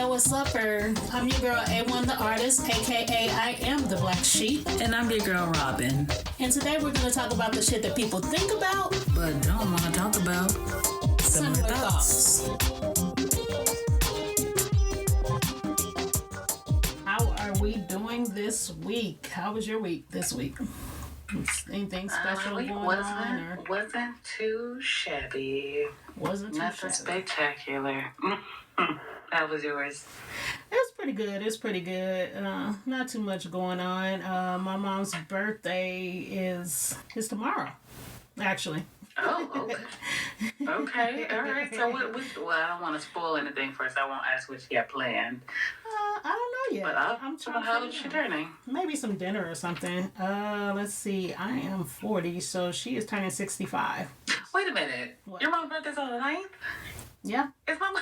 Yo, what's up, I'm your girl A1 the artist, aka I am the Black Sheep. And I'm your girl Robin. And today we're going to talk about the shit that people think about, but don't want to talk about. Similar thoughts. How are we doing this week? How was your week this week? Anything special going on? Or? Wasn't too shabby. Nothing spectacular. How was yours? It's pretty good. Not too much going on. My mom's birthday is tomorrow, actually. Oh, okay. Okay, all right. So, well, I don't want to spoil anything first. I won't ask what you got planned. I don't know yet. But I'm trying to how old is she turning? Maybe some dinner or something. Let's see. I am 40, so she is turning 65. Wait a minute. What? Your mom's birthday's on the 9th? Yeah. Is mom...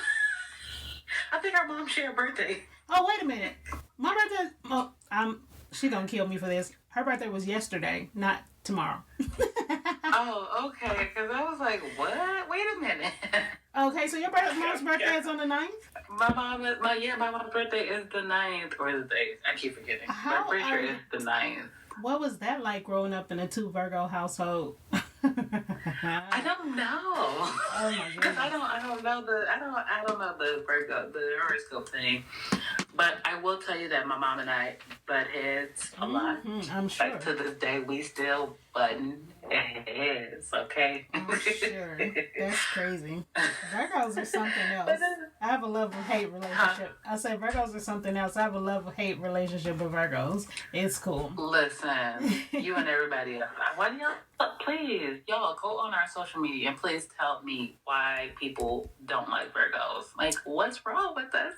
I think our mom share a birthday. Oh, wait a minute. My birthday... Oh, she gonna kill me for this. Her birthday was yesterday, not tomorrow. Oh, okay. Because I was like, what? Wait a minute. Okay, so your mom's birthday is on the 9th? My mom's birthday is the 9th or the 8th. I keep forgetting. But I'm pretty sure it's the 9th. What was that like growing up in a 2 Virgo household? I don't know. Oh my god. Because I don't know the Virgo, the horoscope thing. But I will tell you that my mom and I butt heads a lot. I'm sure. Like to this day, we still button heads. Okay. I'm sure. That's crazy. Virgos are something else. I have a love-hate relationship. I say Virgos are something else. I have a love-hate relationship with Virgos. It's cool. Listen, you and everybody else. Why do y'all, please, y'all go on our social media and please tell me why people don't like Virgos. Like, what's wrong with us?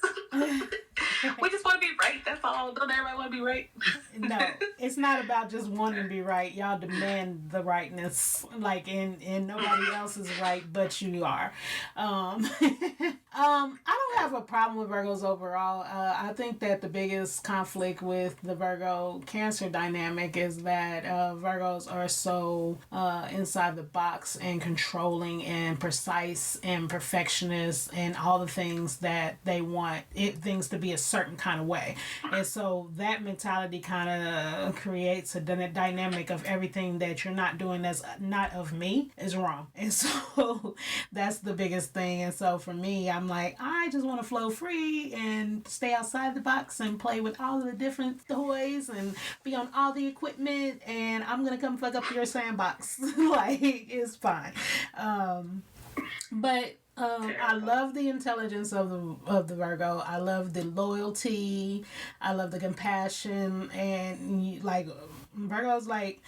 We just want to be right. That's all. Don't everybody want to be right? No, it's not about just wanting to be right. Y'all demand the rightness, like, and nobody else is right, but you are. I don't have a problem with Virgos overall. I think that the biggest conflict with the Virgo-Cancer dynamic is that Virgos are so inside the box and controlling and precise and perfectionist and all the things that they want things to be a certain kind of way. And so that mentality kind of creates a dynamic of everything that you're not doing that's not of me is wrong. And so that's the biggest thing. And so for me, I'm like, I just want to flow free and stay outside the box and play with all of the different toys and be on all the equipment, and I'm gonna come fuck up your sandbox. Like, it's fine. But I love the intelligence of the Virgo. I love the loyalty. I love the compassion, and like Virgos, like,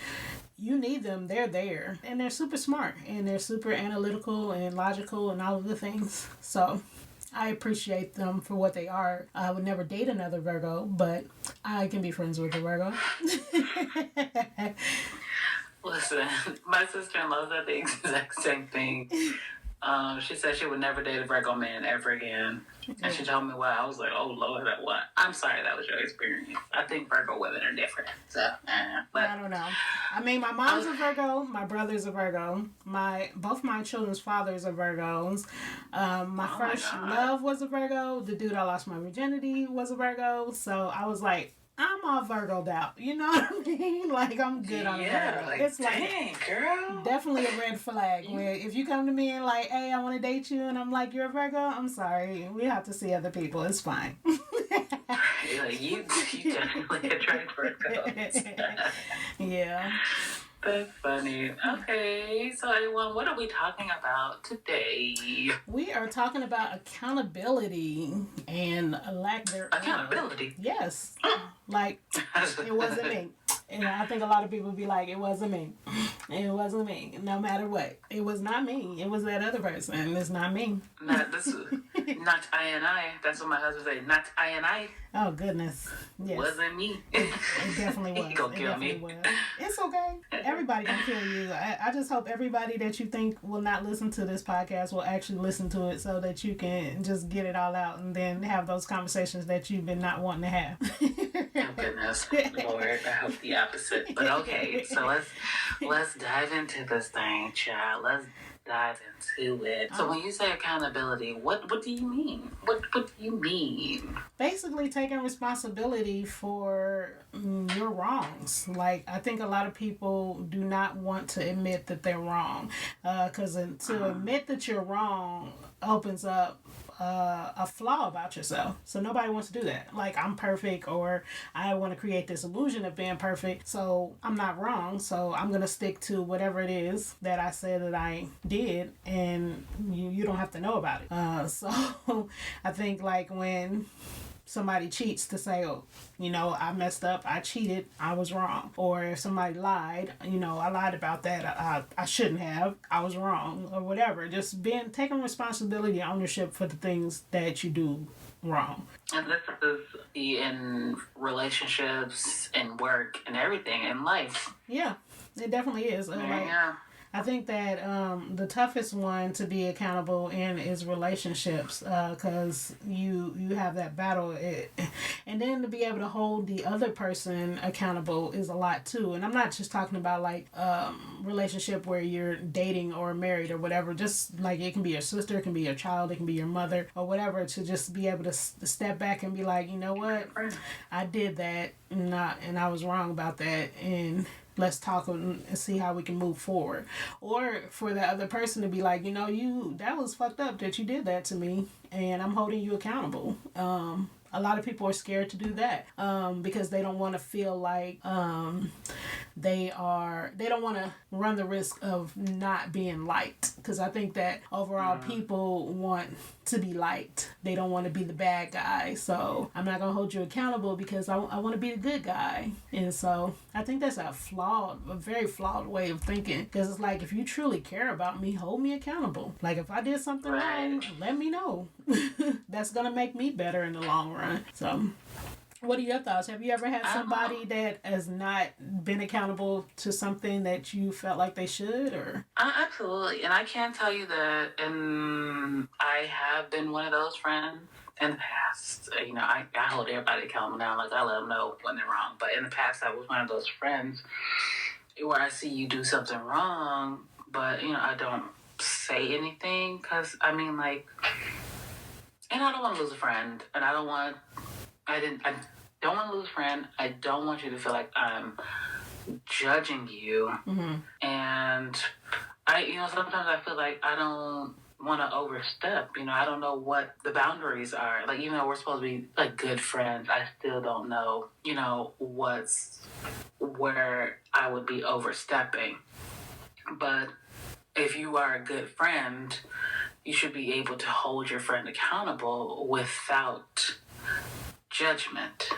you need them. They're there, and they're super smart, and they're super analytical and logical and all of the things. So I appreciate them for what they are. I would never date another Virgo, but I can be friends with a Virgo. Listen, my sister-in-law said the exact same thing. She said she would never date a Virgo man ever again. And she told me why. I was like, oh, Lord, what? I'm sorry that was your experience. I think Virgo women are different. So, but I don't know. I mean, my mom's a Virgo. My brother's a Virgo. Both my children's fathers are Virgos. My first love was a Virgo. The dude I lost my virginity was a Virgo. So I was like, I'm all Virgo'd out. You know what I mean? Like, I'm good on Virgo. Like, it's like, dang, girl. Definitely a red flag. Where if you come to me and like, hey, I want to date you, and I'm like, you're a Virgo? I'm sorry. We have to see other people. It's fine. Like, you definitely attract Virgos. Yeah. That's funny. Okay, so everyone, what are we talking about today? We are talking about accountability and lack thereof. Accountability? Yes. Like, it wasn't me. And I think a lot of people be like, it wasn't me. It wasn't me. No matter what. It was not me. It was that other person. It's not me. Not I and I. That's what my husband say. Not I and I. Oh, goodness. Yes. Wasn't me. It definitely was. He gonna kill me. Was. It's okay. Everybody gonna kill you. I just hope everybody that you think will not listen to this podcast will actually listen to it so that you can just get it all out and then have those conversations that you've been not wanting to have. Oh, goodness. Lord, I hope the opposite. But okay, so let's dive into this thing, child. Let's dive into it. So when you say accountability, what do you mean? What do you mean? Basically taking responsibility for your wrongs. Like, I think a lot of people do not want to admit that they're wrong, because to admit that you're wrong opens up a flaw about yourself. So nobody wants to do that. Like, I'm perfect, or I want to create this illusion of being perfect, so I'm not wrong, so I'm going to stick to whatever it is that I said that I did, and you don't have to know about it. So I think, like, when somebody cheats, to say, oh, I messed up, I cheated, I was wrong. Or if somebody lied, I lied about that, I shouldn't have, I was wrong, or whatever. Just taking responsibility and ownership for the things that you do wrong. And this is in relationships and work and everything in life. Yeah, it definitely is. Yeah. I think that the toughest one to be accountable in is relationships, because you have that battle, and then to be able to hold the other person accountable is a lot too. And I'm not just talking about like relationship where you're dating or married or whatever. Just like, it can be your sister, it can be your child, it can be your mother or whatever. To just be able to step back and be like, you know what, I did that, and I was wrong about that, and let's talk and see how we can move forward. Or for the other person to be like, that was fucked up that you did that to me, and I'm holding you accountable. A lot of people are scared to do that, because they don't want to feel like they don't want to run the risk of not being liked. Because I think that overall people want to be liked. They don't want to be the bad guy. So I'm not going to hold you accountable because I want to be the good guy. And so I think that's a very flawed way of thinking. Because it's like, if you truly care about me, hold me accountable. Like, if I did something wrong, let me know. That's going to make me better in the long run. So what are your thoughts? Have you ever had somebody that has not been accountable to something that you felt like they should? Or absolutely. And I can tell you that, and I have been one of those friends in the past. I hold everybody accountable now. Like, I let them know when they're wrong. But in the past, I was one of those friends where I see you do something wrong, but, I don't say anything. Because, and I don't want to lose a friend. And I don't want to lose a friend. I don't want you to feel like I'm judging you. Mm-hmm. And sometimes I feel like I don't want to overstep. I don't know what the boundaries are. Like, even though we're supposed to be like good friends, I still don't know, where I would be overstepping. But if you are a good friend, you should be able to hold your friend accountable without judgment.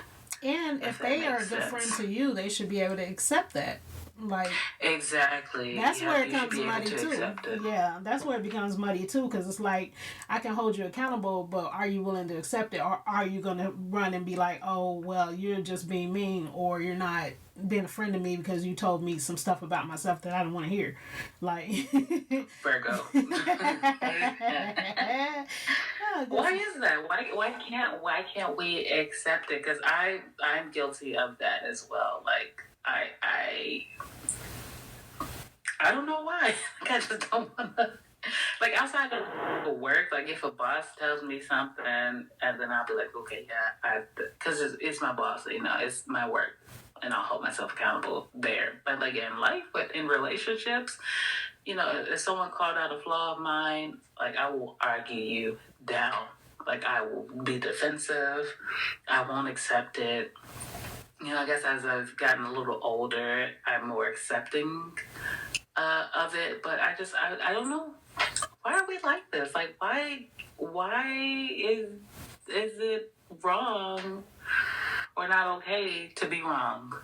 And if they are a good friend to you, they should be able to accept that. Like, exactly. That's where it comes muddy too. Yeah, that's where it becomes muddy too, because it's like, I can hold you accountable, but are you willing to accept it, or are you gonna run and be like, oh well, you're just being mean, or you're not being a friend to me because you told me some stuff about myself that I don't want to hear. Like, Virgo. Why is that? Why can't we accept it? Because I'm guilty of that as well. Like, I don't know why. Like, I just don't want to. Like, outside of work, like, if a boss tells me something, and then I'll be like, okay, yeah, because it's my boss, it's my work, and I'll hold myself accountable there. But, like, in life, but in relationships, if someone called out a flaw of mine, like, I will argue you down. Like, I will be defensive. I won't accept it. I guess as I've gotten a little older, I'm more accepting of it. But I don't know. Why are we like this? Like, why is it wrong or not okay to be wrong?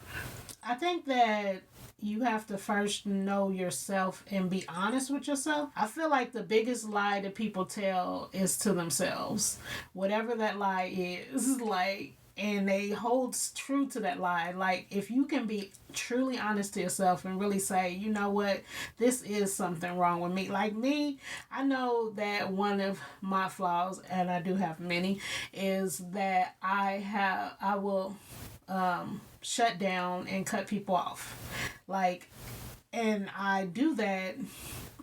I think that you have to first know yourself and be honest with yourself. I feel like the biggest lie that people tell is to themselves. Whatever that lie is, like, and they hold true to that lie. Like, if you can be truly honest to yourself and really say, you know what, this is something wrong with me. Like me, I know that one of my flaws, and I do have many, is that I will shut down and cut people off. Like, and I do that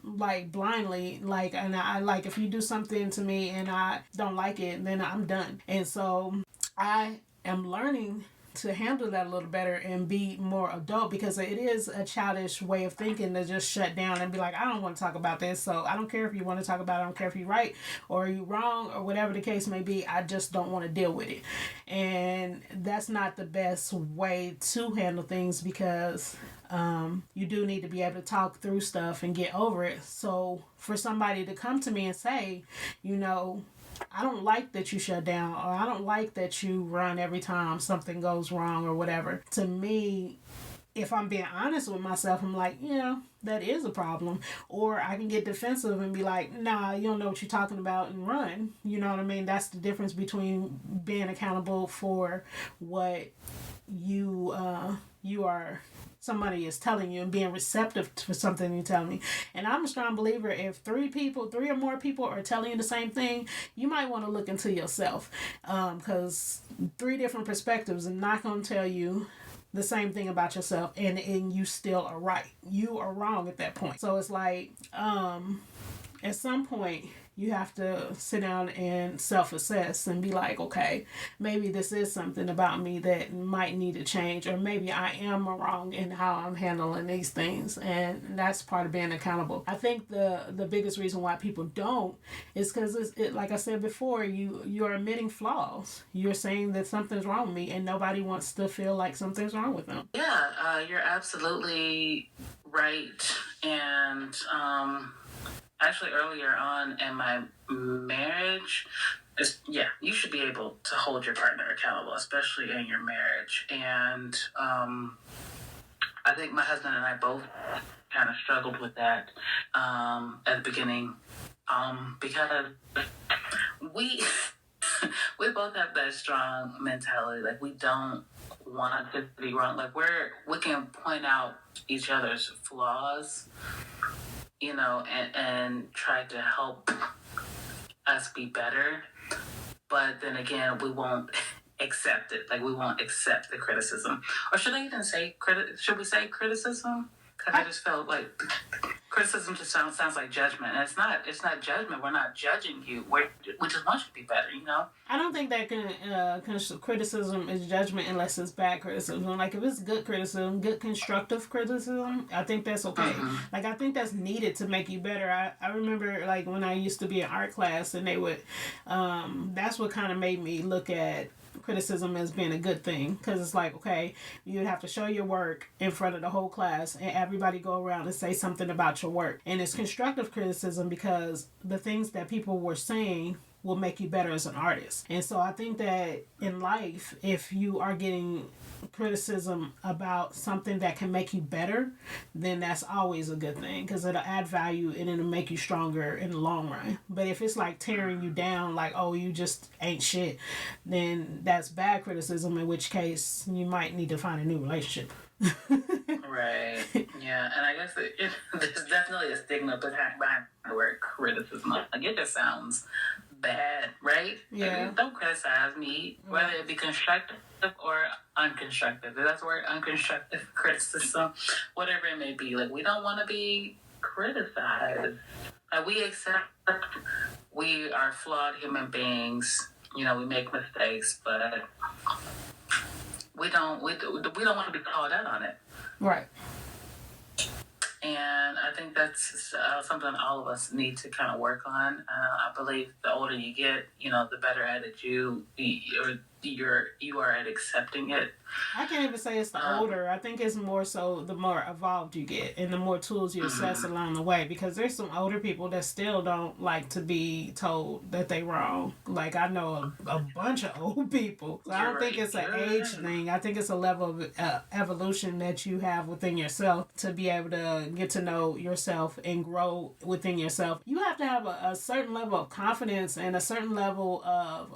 like blindly, like, and I like, if you do something to me and I don't like it, then I'm done. And so I am learning to handle that a little better and be more adult, because it is a childish way of thinking to just shut down and be like, I don't want to talk about this, so I don't care if you want to talk about it, I don't care if you're right or you wrong or whatever the case may be, I just don't want to deal with it. And that's not the best way to handle things, because you do need to be able to talk through stuff and get over it. So for somebody to come to me and say, you know, I don't like that you shut down, or I don't like that you run every time something goes wrong or whatever. To me, if I'm being honest with myself, I'm like, yeah, that is a problem. Or I can get defensive and be like, nah, you don't know what you're talking about, and run. You know what I mean? That's the difference between being accountable for what you are, somebody is telling you, and being receptive to something you tell me. And I'm a strong believer, if three or more people are telling you the same thing, you might want to look into yourself, because 3 different perspectives are not going to tell you the same thing about yourself, and you still are right. You are wrong at that point. So it's like, at some point, you have to sit down and self-assess and be like, okay, maybe this is something about me that might need to change, or maybe I am wrong in how I'm handling these things. And that's part of being accountable. I think the biggest reason why people don't is because it, like I said before, you're admitting flaws. You're saying that something's wrong with me, and nobody wants to feel like something's wrong with them. Yeah, you're absolutely right. And actually, earlier on in my marriage, you should be able to hold your partner accountable, especially in your marriage. And I think my husband and I both kind of struggled with that at the beginning, because we we both have that strong mentality. Like, we don't want to be wrong. Like, we can point out each other's flaws, you know, and try to help us be better. But then again, we won't accept it. Like, we won't accept the criticism. Or should I even say should we say criticism? Because I just felt like criticism just sounds like judgment. And it's not judgment. We're not judging you. We just want you to be better, you know? I don't think that criticism is judgment unless it's bad criticism. Like, if it's good criticism, good constructive criticism, I think that's okay. Mm-hmm. Like, I think that's needed to make you better. I remember, like, when I used to be in art class, and they would, that's what kind of made me look at criticism as being a good thing, because it's like, okay, you'd have to show your work in front of the whole class, and everybody go around and say something about your work. And it's constructive criticism, because the things that people were saying will make you better as an artist. And so I think that in life, if you are getting criticism about something that can make you better, then that's always a good thing, because it'll add value and it'll make you stronger in the long run. But if it's like tearing you down, like, oh, you just ain't shit, then that's bad criticism, in which case you might need to find a new relationship. Right. Yeah, and I guess there's definitely a stigma behind the word criticism. Like, it just sounds bad, right? Yeah. Like, don't criticize me, whether it be constructive or unconstructive. That's the word, unconstructive criticism, whatever it may be. Like, we don't want to be criticized. We accept we are flawed human beings. You know, we make mistakes, but we don't want to be called out on it. Right. And I think that's something all of us need to kind of work on. I believe the older you get, you know, the better at it you are at accepting it. I can't even say it's the older. I think it's more so the more evolved you get and the more tools you assess along the way. Because there's some older people that still don't like to be told that they wrong. Like, I know a bunch of old people. So I don't think it's an age thing. I think it's a level of evolution that you have within yourself to be able to get to know yourself and grow within yourself. You have to have a certain level of confidence and a certain level of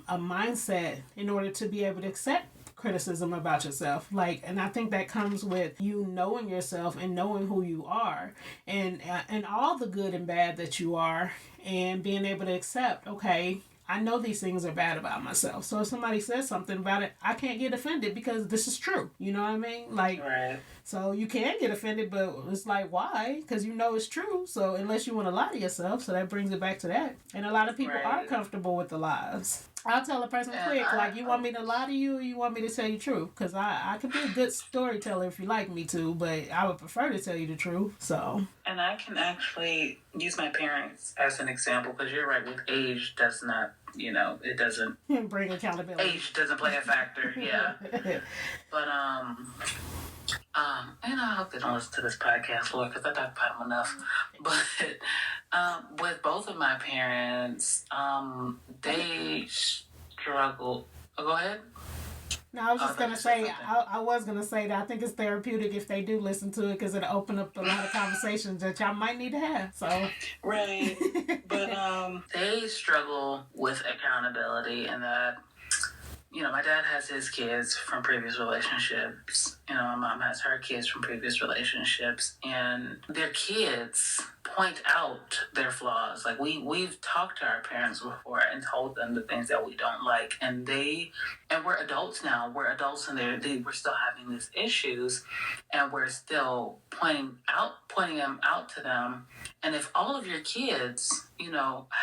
a mindset in order to be able to accept criticism about yourself. Like, and I think that comes with you knowing yourself and knowing who you are, and all the good and bad that you are, and being able to accept, okay, I know these things are bad about myself. So if somebody says something about it, I can't get offended because this is true. You know what I mean? Like, Right. so you can get offended, but it's like, why? Because you know it's true. So unless you want to lie to yourself, so that brings it back to that. And a lot of people are comfortable with the lies. I'll tell a person quick, like, you want me to lie to you or you want me to tell you the truth? Because I could be a good storyteller if you like me to, but I would prefer to tell you the truth, so. And I can actually use my parents as an example, because you're right, with age does not, it doesn't... Bring accountability. Age doesn't play a factor, yeah. But, and I hope they don't listen to this podcast, Lord, because I talk about them enough. But with both of my parents, they struggle. Oh, go ahead. No, I was just going to say, I was going to say that I think it's therapeutic if they do listen to it, because it'll open up a lot of conversations that y'all might need to have. So Right. But they struggle with accountability, and that, my dad has his kids from previous relationships. My mom has her kids from previous relationships. And their kids point out their flaws. Like, we've talked to our parents before and told them the things that we don't like. And we're adults now. We're adults, and we're still having these issues. And we're still pointing them out to them. And if all of your kids,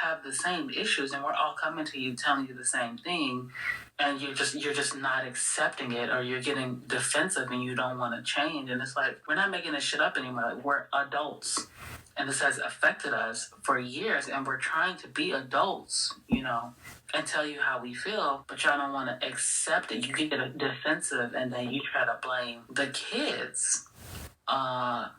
have the same issues, and we're all coming to you telling you the same thing, and you're just not accepting it, or you're getting defensive and you don't want to change, and it's like, we're not making this shit up anymore. Like, we're adults, and this has affected us for years, and we're trying to be adults, and tell you how we feel, but y'all don't want to accept it. You get defensive, and then you try to blame the kids on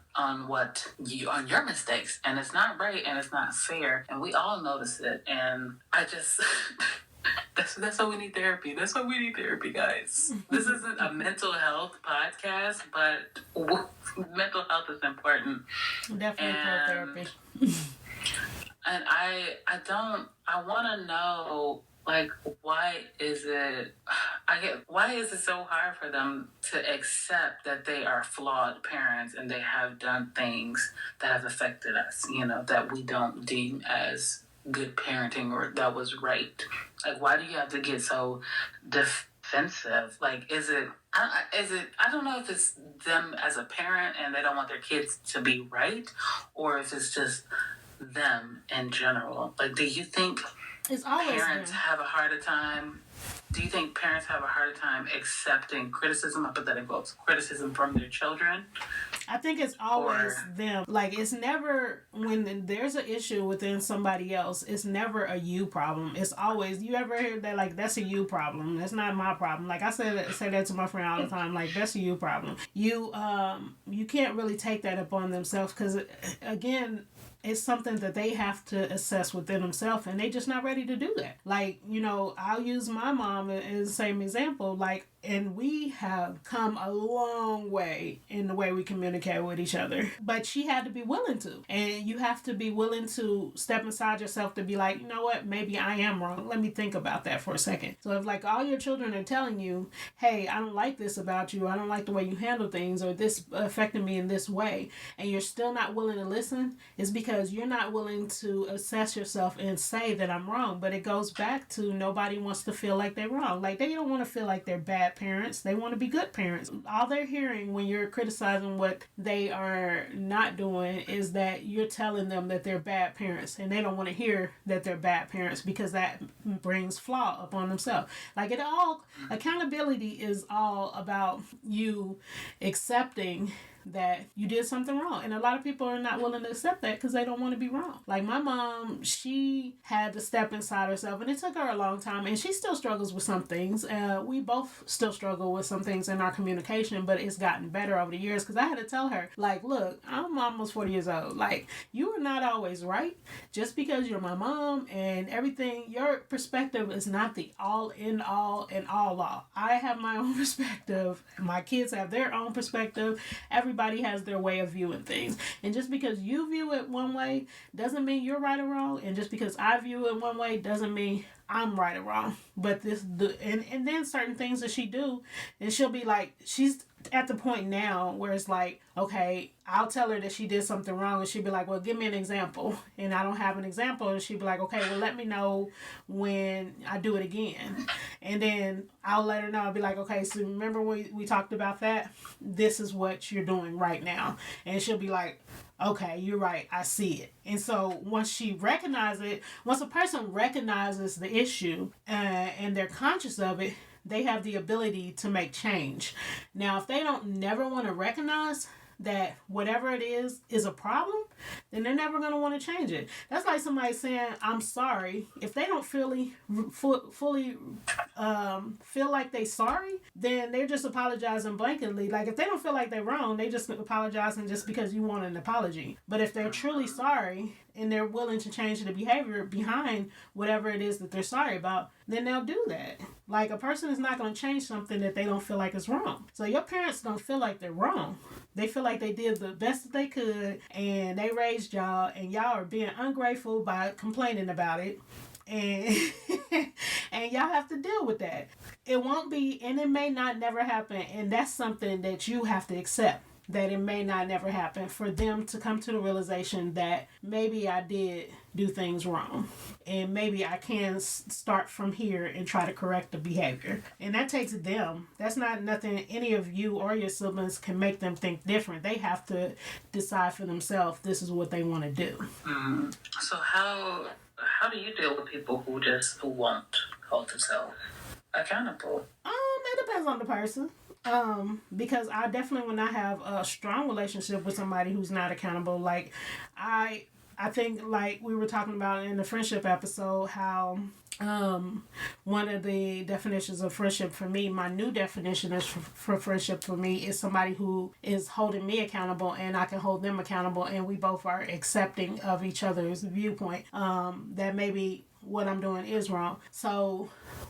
your mistakes, and it's not right, and it's not fair, and we all notice it. And I just that's why we need therapy. That's why we need therapy, guys. This isn't a mental health podcast, but mental health is important. Definitely for therapy. And I want to know, like, why is it so hard for them to accept that they are flawed parents and they have done things that have affected us, that we don't deem as good parenting or that was right? Like, why do you have to get so defensive? Like, I don't know if it's them as a parent and they don't want their kids to be right, or if it's just them in general. Like, do you think parents have a harder time? Do you think parents have a harder time accepting criticism, I put that in quotes, criticism from their children? I think it's always them. Like, it's never, when there's an issue within somebody else, it's never a you problem. It's always, you ever hear that, like, that's a you problem. That's not my problem. Like, I say that to my friend all the time, like, that's a you problem. You can't really take that upon themselves, because, again, it's something that they have to assess within themselves, and they just not ready to do that. Like, I'll use my mom as the same example. Like, and we have come a long way in the way we communicate with each other. But she had to be willing to. And you have to be willing to step inside yourself to be like, you know what, maybe I am wrong. Let me think about that for a second. So if, like, all your children are telling you, hey, I don't like this about you, I don't like the way you handle things, or this affected me in this way, and you're still not willing to listen, it's because you're not willing to assess yourself and say that I'm wrong. But it goes back to, nobody wants to feel like they're wrong. Like, they don't want to feel like they're bad parents. They want to be good parents. All they're hearing when you're criticizing what they are not doing is that you're telling them that they're bad parents, and they don't want to hear that they're bad parents, because that brings flaw upon themselves. Like, accountability is all about you accepting that you did something wrong. And a lot of people are not willing to accept that because they don't want to be wrong. Like, my mom, she had to step inside herself, and it took her a long time, and she still struggles with some things. We both still struggle with some things in our communication, but it's gotten better over the years, because I had to tell her, like, look, I'm almost 40 years old. Like, you are not always right. Just because you're my mom and everything, your perspective is not the all in all and all. I have my own perspective. My kids have their own perspective. Everybody has their way of viewing things. And just because you view it one way doesn't mean you're right or wrong. And just because I view it one way doesn't mean I'm right or wrong. But and then certain things that she do, and she'll be like, she's at the point now where it's like, okay, I'll tell her that she did something wrong, and she'll be like, well, give me an example. And I don't have an example, and she'll be like, okay, well, let me know when I do it again. And then I'll let her know. I'll be like, okay, so remember we talked about that? This is what you're doing right now. And she'll be like, okay, you're right, I see it. And so once a person recognizes the issue and they're conscious of it, they have the ability to make change. Now, if they don't never want to recognize that whatever it is a problem, then they're never going to want to change it. That's like somebody saying, I'm sorry. If they don't fully feel like they sorry, then they're just apologizing blanketly. Like, if they don't feel like they're wrong, they just apologizing just because you want an apology. But if they're truly sorry and they're willing to change the behavior behind whatever it is that they're sorry about, then they'll do that. Like, a person is not going to change something that they don't feel like is wrong. So your parents don't feel like they're wrong. They feel like they did the best that they could, and they raised y'all, and y'all are being ungrateful by complaining about it. And and y'all have to deal with that. It won't be, and it may not never happen, and that's something that you have to accept, that it may not never happen, for them to come to the realization that maybe I did do things wrong, and maybe I can start from here and try to correct the behavior. And that takes them. That's not nothing any of you or your siblings can make them think different. They have to decide for themselves, this is what they want to do. So how do you deal with people who won't hold themselves accountable? It depends on the person. Because I definitely, when I have a strong relationship with somebody who's not accountable, like I think, like we were talking about in the friendship episode, how one of the definitions of friendship for me, my new definition is for friendship for me, is somebody who is holding me accountable and I can hold them accountable, and we both are accepting of each other's viewpoint, that maybe what I'm doing is wrong. So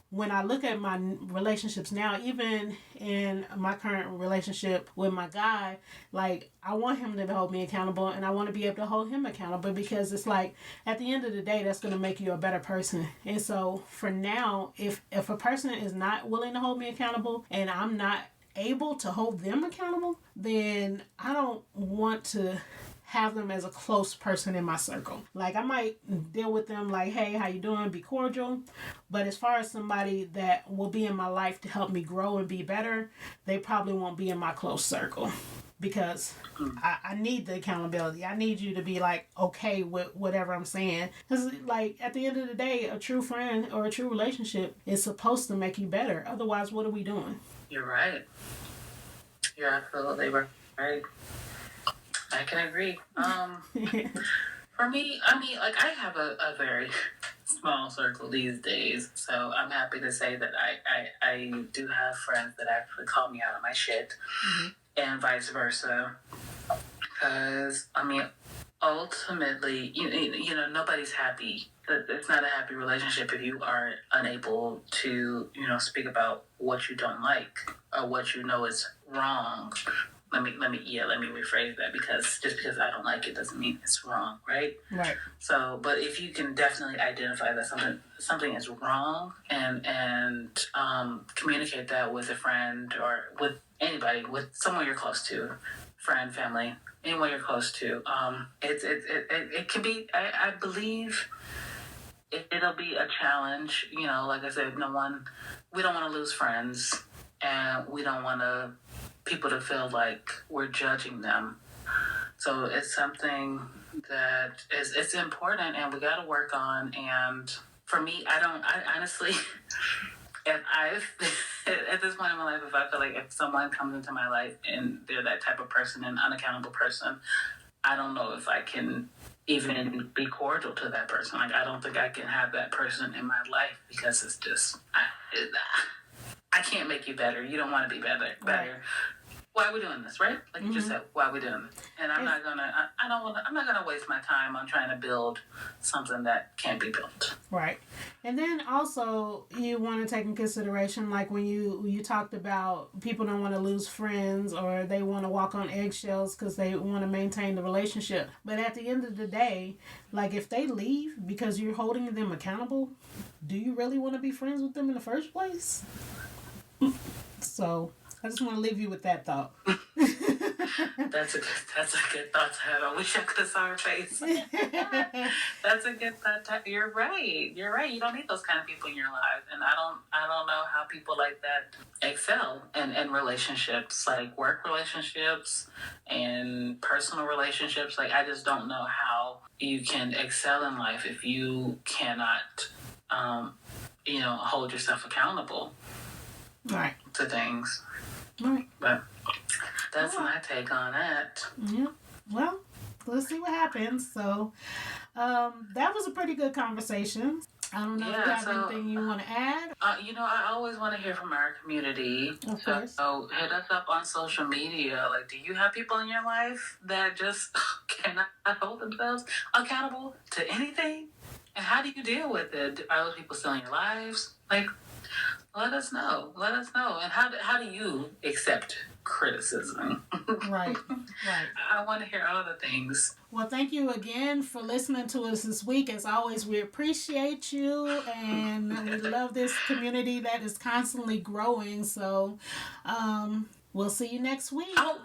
when I look at my relationships now, even in my current relationship with my guy, like, I want him to hold me accountable, and I want to be able to hold him accountable, because it's like, at the end of the day, that's going to make you a better person. And so for now, if a person is not willing to hold me accountable and I'm not able to hold them accountable, then I don't want to have them as a close person in my circle. Like, I might deal with them like, hey, how you doing? Be cordial. But as far as somebody that will be in my life to help me grow and be better, they probably won't be in my close circle, because I need the accountability. I need you to be like okay with whatever I'm saying. Because, like, at the end of the day, a true friend or a true relationship is supposed to make you better. Otherwise, what are we doing? You're right. You're absolutely right. I can agree. For me, I mean, like, I have a very small circle these days, so I'm happy to say that I do have friends that actually call me out on my shit, and vice versa. Because, I mean, ultimately, you know, nobody's happy. It's not a happy relationship if you are unable to, speak about what you don't like or what you know is wrong. Let me rephrase that, because just because I don't like it doesn't mean it's wrong, right? Right. So, but if you can definitely identify that something is wrong and communicate that with a friend or with anybody, with someone you're close to, friend, family, anyone you're close to, it can be. I believe it'll be a challenge. Like I said, we don't want to lose friends, and we don't want people to feel like we're judging them. So it's something that it's important, and we got to work on. And for me, I honestly, if at this point in my life, if I feel like if someone comes into my life and they're that type of person, an unaccountable person, I don't know if I can even be cordial to that person. Like, I don't think I can have that person in my life, because it's just, I can't make you better. You don't want to be better. Right. Why are we doing this, right? Like you just said, why are we doing this? And I'm not gonna waste my time on trying to build something that can't be built. Right. And then also you want to take in consideration, like when you talked about people don't want to lose friends, or they want to walk on eggshells because they want to maintain the relationship. But at the end of the day, like, if they leave because you're holding them accountable, do you really want to be friends with them in the first place? So I just want to leave you with that thought. That's a good thought to have. I wish I could have saw her face. That's a good thought. You're right. You don't need those kind of people in your life, and I don't know how people like that excel in relationships, like work relationships and personal relationships. Like, I just don't know how you can excel in life if you cannot, hold yourself accountable, Right, to things. right. But that's my take on that. Yeah. Well, let's see what happens. So, that was a pretty good conversation. I don't know if you have anything you want to add. I always want to hear from our community. Of course. So hit us up on social media. Like, do you have people in your life that just cannot hold themselves accountable to anything? And how do you deal with it? Are those people still in your lives? Like, let us know. And how do you accept criticism? Right. I want to hear all the things. Well, thank you again for listening to us this week. As always, we appreciate you, and we love this community that is constantly growing. So, we'll see you next week. Oh,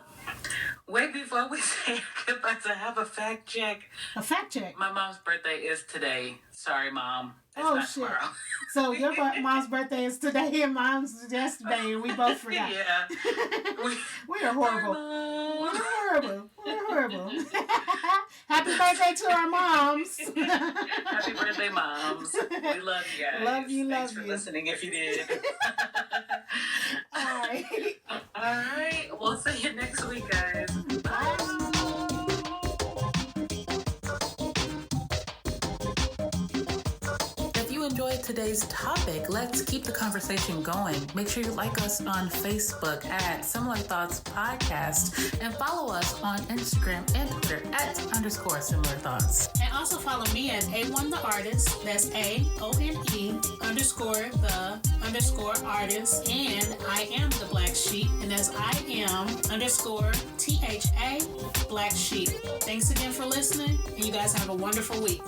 wait, before we say goodbye, I have a fact check. A fact check. My mom's birthday is today. Sorry, Mom. It's Oh, not shit. tomorrow. So your mom's birthday is today and mom's is yesterday, and we both forgot. Yeah. We're horrible. We're horrible. Happy birthday to our moms. Happy birthday, moms. We love you guys. Love you. Thanks for listening if you did. All right. All right. We'll see you next week, guys. Bye. If you enjoyed today's topic, let's keep the conversation going. Make sure you like us on Facebook at Similar Thoughts Podcast and follow us on Instagram and Twitter at _Similar Thoughts. And also follow me at A1 the Artist. That's AONE _the _artist. And I am the Black Sheep. And that's IM _THA Black Sheep. Thanks again for listening. And you guys have a wonderful week.